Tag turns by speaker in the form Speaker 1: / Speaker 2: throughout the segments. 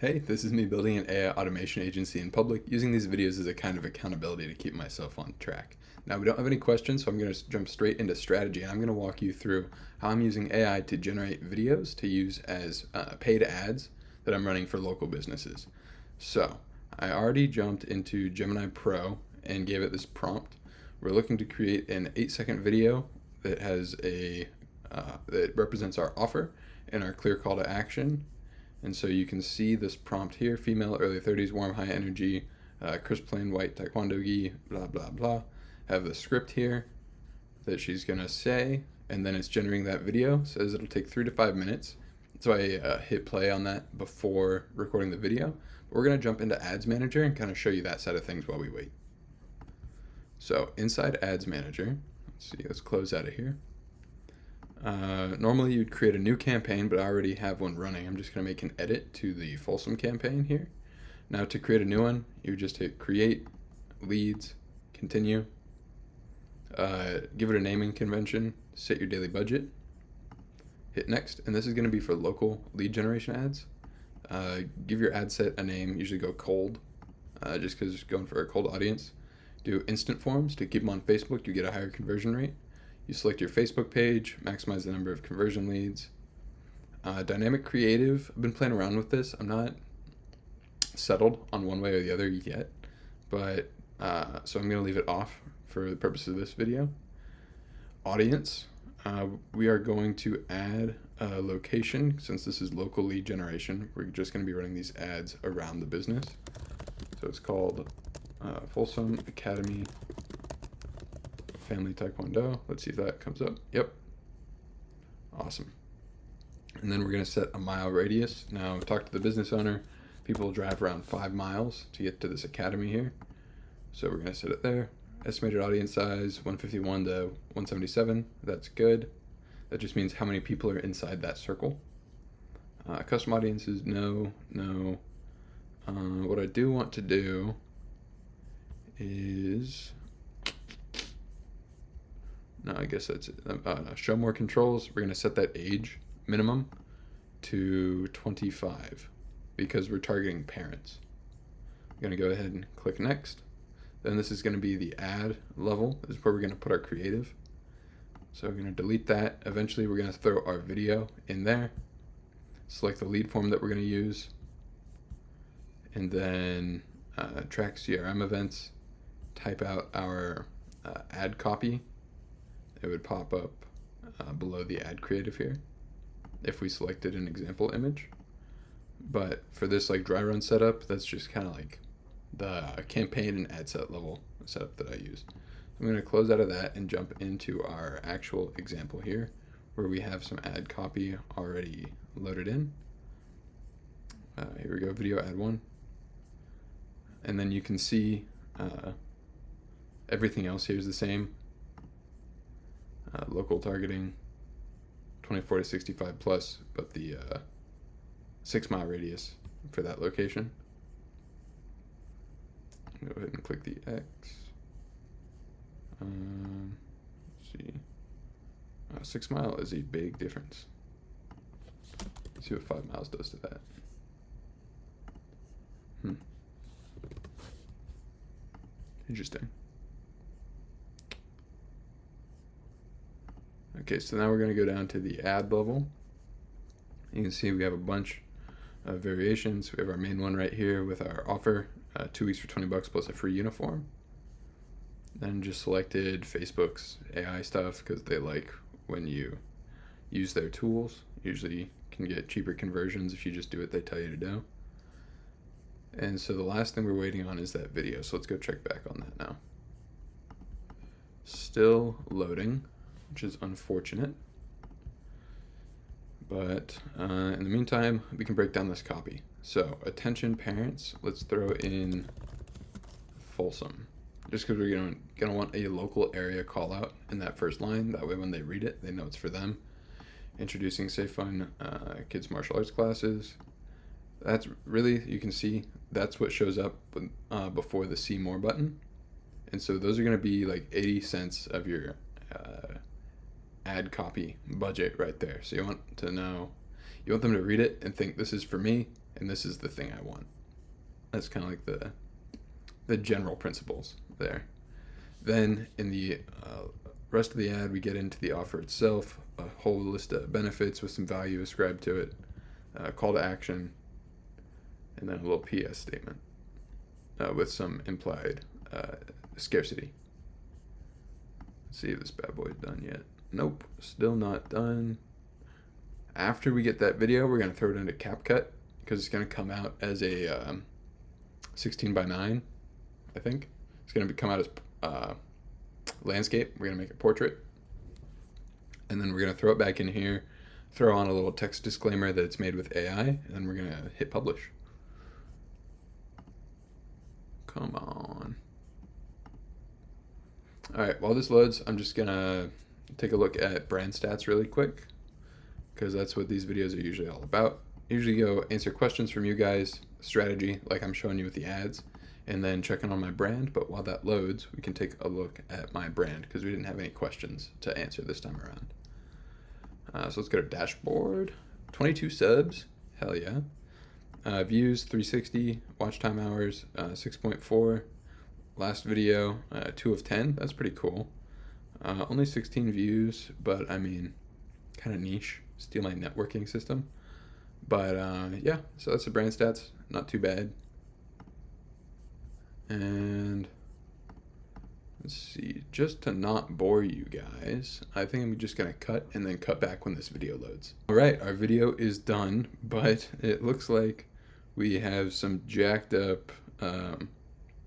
Speaker 1: Hey, this is me building an AI automation agency in public, using these videos as a kind of accountability to keep myself on track. Now, we don't have any questions, so I'm going to jump straight into strategy, and I'm going to walk you through how I'm using AI to generate videos to use as paid ads that I'm running for local businesses. So, I already jumped into Gemini Pro and gave it this prompt. We're looking to create an 8-second video that has that represents our offer and our clear call to action. And so you can see this prompt here: female, early 30s, warm, high energy, crisp, plain white, taekwondo gi, blah, blah, blah. Have the script here that she's going to say, and then it's generating that video. It says it'll take 3 to 5 minutes. So I hit play on that before recording the video. We're going to jump into Ads Manager and kind of show you that side of things while we wait. So inside Ads Manager, let's close out of here. Normally you'd create a new campaign, but I already have one running. I'm just going to make an edit to the Folsom campaign here. Now to create a new one, you just hit create, leads, continue, give it a naming convention, set your daily budget, hit next, and this is going to be for local lead generation ads. Give your ad set a name, usually go cold, just because it's going for a cold audience. Do instant forms to keep them on Facebook, you get a higher conversion rate. You select your Facebook page, maximize the number of conversion leads. Dynamic creative, I've been playing around with this. I'm not settled on one way or the other yet, but so I'm going to leave it off for the purpose of this video. Audience, we are going to add a location. Since this is local lead generation, we're just going to be running these ads around the business. So it's called Folsom Academy Family Taekwondo. Let's see if that comes up. Yep. Awesome. And then we're going to set a mile radius. Now, talk to the business owner. People drive around 5 miles to get to this academy here. So we're going to set it there. Estimated audience size, 151 to 177. That's good. That just means how many people are inside that circle. Custom audiences, no. What I do want to do is... No, I guess that's it. Show more controls. We're going to set that age minimum to 25 because we're targeting parents. I'm going to go ahead and click next. Then this is going to be the ad level. This is where we're going to put our creative. So we're going to delete that. Eventually we're going to throw our video in there. Select the lead form that we're going to use. And then track CRM events. Type out our ad copy. It would pop up below the ad creative here if we selected an example image. But for this like dry run setup, that's just kind of like the campaign and ad set level setup that I use. I'm going to close out of that and jump into our actual example here where we have some ad copy already loaded in. Here we go, video ad 1. And then you can see everything else here is the same. Local targeting 24 to 65 plus, but the 6 mile radius for that location. Go ahead and click the X. Let's see. 6 mile is a big difference. Let's see what 5 miles does to that. Interesting. Okay, so now we're going to go down to the ad level. You can see we have a bunch of variations. We have our main one right here with our offer, 2 weeks for $20 plus a free uniform. Then just selected Facebook's AI stuff because they like when you use their tools. Usually can get cheaper conversions if you just do what they tell you to do. And so the last thing we're waiting on is that video. So let's go check back on that now. Still loading, which is unfortunate. But in the meantime, we can break down this copy. So attention parents, let's throw in Folsom. Just because we're gonna want a local area call out in that first line. That way when they read it, they know it's for them. Introducing safe fun kids martial arts classes. That's really, you can see, that's what shows up before the see more button. And so those are gonna be like 80 cents of your ad copy budget right there. So you want them to read it and think this is for me, and this is the thing I want. That's kind of like the general principles there. Then in the rest of the ad, we get into the offer itself, a whole list of benefits with some value ascribed to it, call to action, and then a little PS statement with some implied scarcity. Let's see if this bad boy's done yet. Nope, still not done. After we get that video, we're going to throw it into CapCut because it's going to come out as a 16 by 9, I think. It's going to come out as landscape. We're going to make a portrait. And then we're going to throw it back in here, throw on a little text disclaimer that it's made with AI, and then we're going to hit publish. Come on. All right, while this loads, I'm just going to take a look at brand stats really quick, because that's what these videos are usually all about. Usually go answer questions from you guys, strategy like I'm showing you with the ads, and then checking on my brand. But while that loads, we can take a look at my brand because we didn't have any questions to answer this time around. So let's go to dashboard. 22 subs, hell yeah. Views 360, watch time hours 6.4. Last video 2 of 10. That's pretty cool. Only 16 views, but I mean, kind of niche. Steal my networking system. But yeah, so that's the brand stats. Not too bad. And let's see, just to not bore you guys, I think I'm just gonna cut and then cut back when this video loads. All right, our video is done, but it looks like we have some jacked up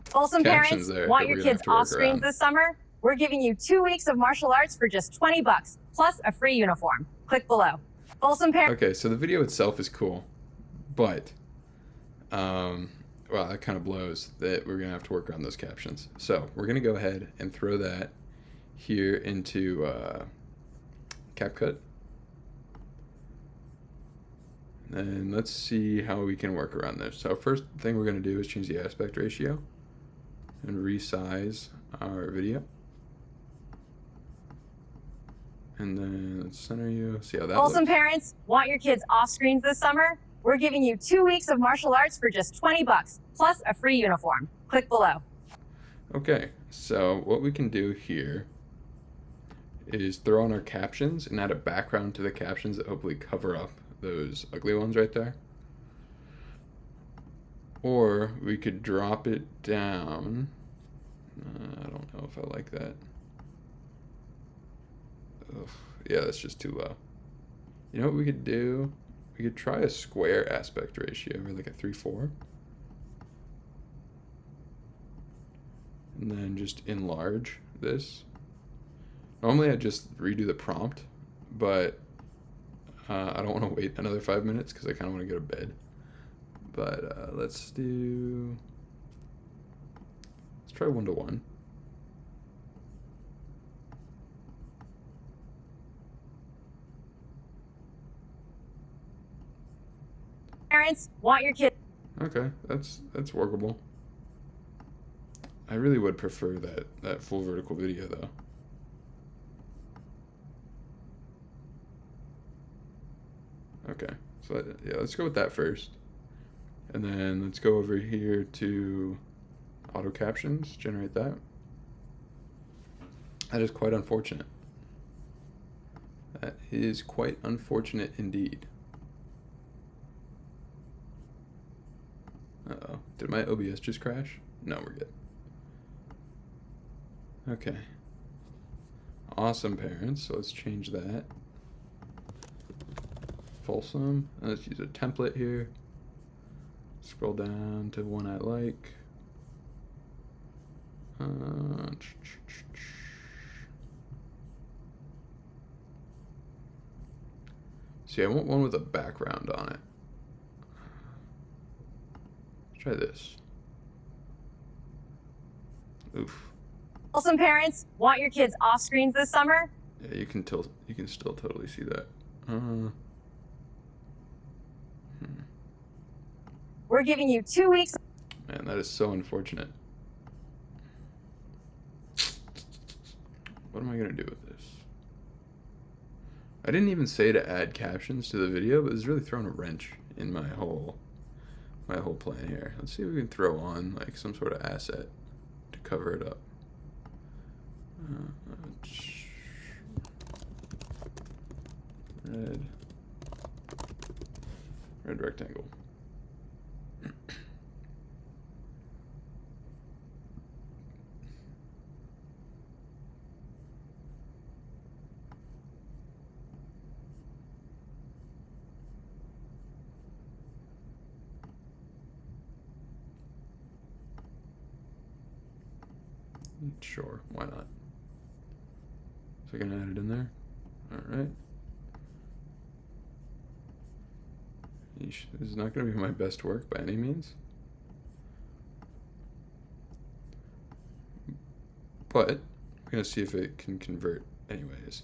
Speaker 2: Folsom
Speaker 1: captions
Speaker 2: parents
Speaker 1: there
Speaker 2: want
Speaker 1: that
Speaker 2: your
Speaker 1: we're gonna
Speaker 2: kids
Speaker 1: have to work
Speaker 2: off screens
Speaker 1: around.
Speaker 2: this summer? We're giving you 2 weeks of martial arts for just $20 plus a free uniform. Click below. Folsom parents.
Speaker 1: Okay, so the video itself is cool, but well, that kind of blows that we're gonna have to work around those captions. So we're gonna go ahead and throw that here into CapCut. And let's see how we can work around this. So first thing we're gonna do is change the aspect ratio and resize our video. And then let's center you, see how that
Speaker 2: Folsom
Speaker 1: looks.
Speaker 2: parents want your kids off screens this summer? We're giving you 2 weeks of martial arts for just $20 plus a free uniform. Click below.
Speaker 1: Okay, so what we can do here is throw on our captions and add a background to the captions that hopefully cover up those ugly ones right there. Or we could drop it down. I don't know if I like that. Ugh, yeah, that's just too low. You know what we could do? We could try a square aspect ratio, or like a 3:4. And then just enlarge this. Normally I just redo the prompt, but I don't want to wait another 5 minutes because I kind of want to go to bed. But let's try 1:1.
Speaker 2: Parents want your kids.
Speaker 1: Okay, that's workable. I really would prefer that full vertical video though. Okay, so yeah, let's go with that first. And then let's go over here to auto captions, generate that. That is quite unfortunate. That is quite unfortunate indeed. Uh-oh, did my OBS just crash? No, we're good. Okay. Awesome parents, so let's change that. Folsom, let's use a template here. Scroll down to one I like. See, I want one with a background on it. Let's try this. Oof.
Speaker 2: Folsom parents want your kids off screens this summer?
Speaker 1: Yeah, you can still totally see that.
Speaker 2: We're giving you 2 weeks.
Speaker 1: Man, that is so unfortunate. What am I gonna do with this? I didn't even say to add captions to the video, but it's really thrown a wrench in my whole my whole plan here. Let's see if we can throw on like some sort of asset to cover it up. Red rectangle. Sure, why not? So I can add it in there. All right. Yeesh, this is not going to be my best work by any means. But we're going to see if it can convert anyways.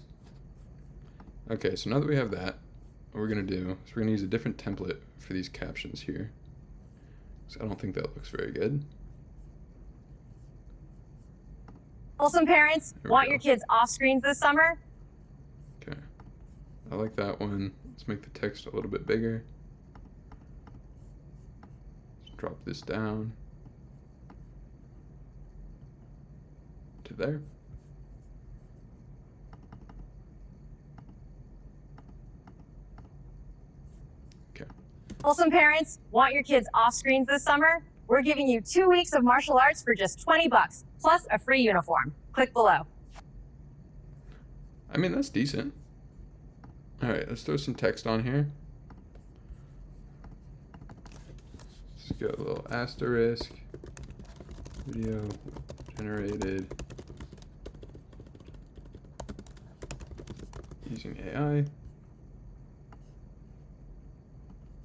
Speaker 1: Okay, so now that we have that, what we're going to do is we're going to use a different template for these captions here. So I don't think that looks very good.
Speaker 2: Wholesome parents, want your kids off screens this summer?
Speaker 1: Okay, I like that one. Let's make the text a little bit bigger. Let's drop this down to there. Okay.
Speaker 2: Wholesome parents, want your kids off screens this summer? We're giving you 2 weeks of martial arts for just $20, plus a free uniform. Click below.
Speaker 1: I mean, that's decent. All right, let's throw some text on here. Let's get a little asterisk. Video generated using AI.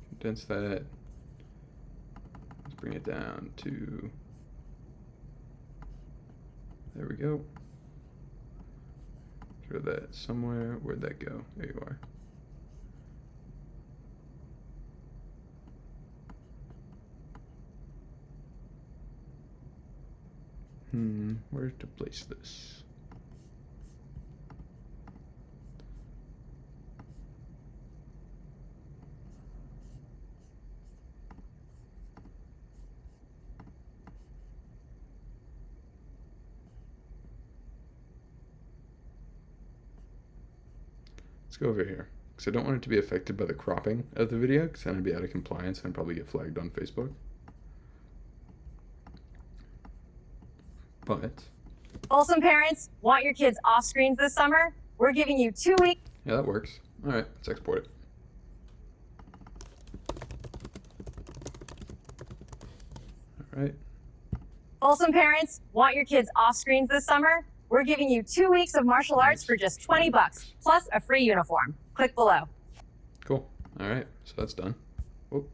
Speaker 1: Condense that. Let's bring it down to, there we go. Throw that somewhere. Where'd that go? There you are. Where to place this? Let's go over here, because I don't want it to be affected by the cropping of the video, because then I'd be out of compliance and I'd probably get flagged on Facebook. But
Speaker 2: Wholesome parents, want your kids off screens this summer? We're giving you 2 weeks.
Speaker 1: yeah, that works. All right, let's export it. All right.
Speaker 2: Wholesome parents, want your kids off screens this summer? We're giving you 2 weeks of martial arts for just $20, plus a free uniform. Click below.
Speaker 1: Cool. All right, so that's done. Whoop.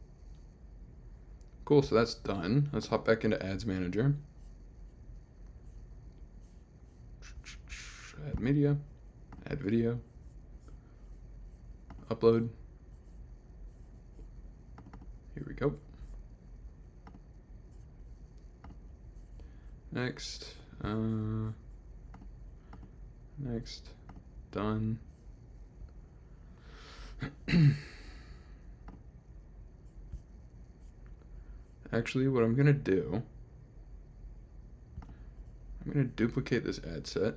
Speaker 1: Cool, so that's done. Let's hop back into Ads Manager. Add media, add video, upload. Here we go. Next, next, done. Actually, what I'm gonna do, I'm gonna duplicate this ad set.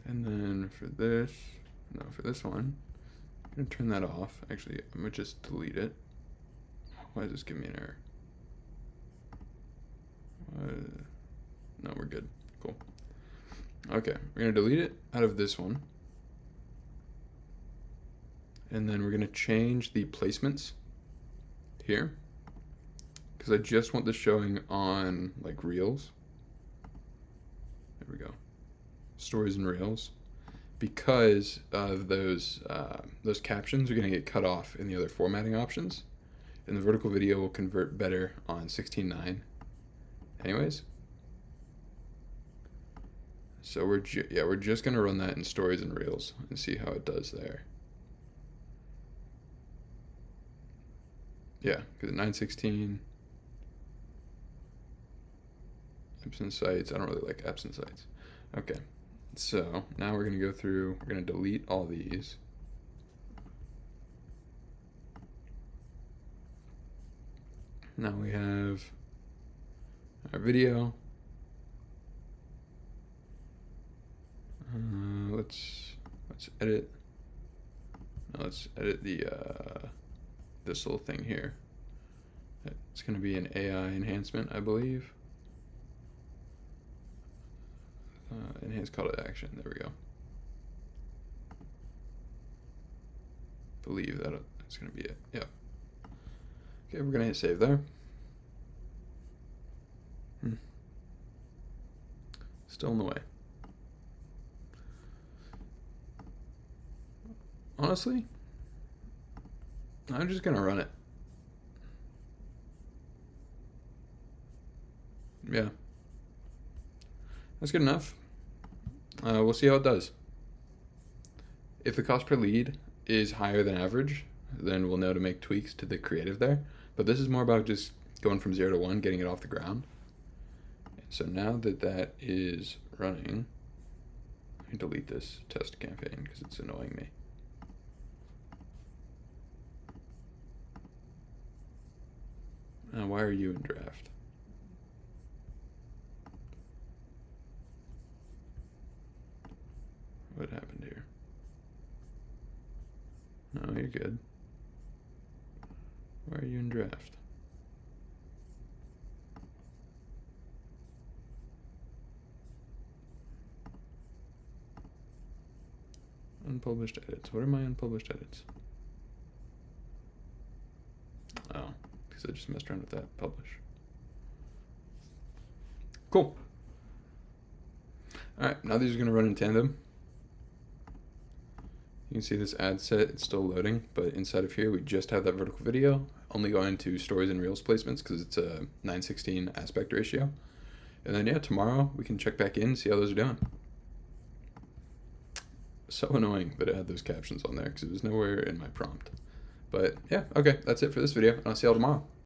Speaker 1: And then for this, no, for this one, I'm gonna turn that off. Actually, I'm gonna just delete it. Why does this give me an error? No, we're good. Cool. Okay, we're gonna delete it out of this one. And then we're gonna change the placements here, because I just want this showing on like Reels. There we go. Stories and Reels, because those captions are going to get cut off in the other formatting options, and the vertical video will convert better on 16:9 anyways. So we're just going to run that in Stories and Reels and see how it does there. Yeah, because at 9:16 apps and sites, I don't really like apps and sites. Okay. So now we're going to go through, we're going to delete all these. Now we have our video. Let's edit. Now let's edit the this little thing here. It's going to be an AI enhancement, I believe. Enhance call to action. There we go. Believe that that's going to be it. Yep. Okay, we're going to hit save there. Still in the way. Honestly, I'm just going to run it. Yeah. That's good enough. We'll see how it does. If the cost per lead is higher than average, then we'll know to make tweaks to the creative there. But this is more about just going from 0 to 1, getting it off the ground. And so now that that is running, let me delete this test campaign because it's annoying me. Why are you in draft? What happened here? No, you're good. Why are you in draft? Unpublished edits. What are my unpublished edits? Oh, because I just messed around with that. Publish. Cool. All right, now these are going to run in tandem. You can see this ad set, it's still loading, but inside of here we just have that vertical video, only going to stories and reels placements because it's a 9:16 aspect ratio. And then yeah, tomorrow we can check back in and see how those are doing. So annoying that it had those captions on there because it was nowhere in my prompt. But yeah, okay, that's it for this video, and I'll see y'all tomorrow.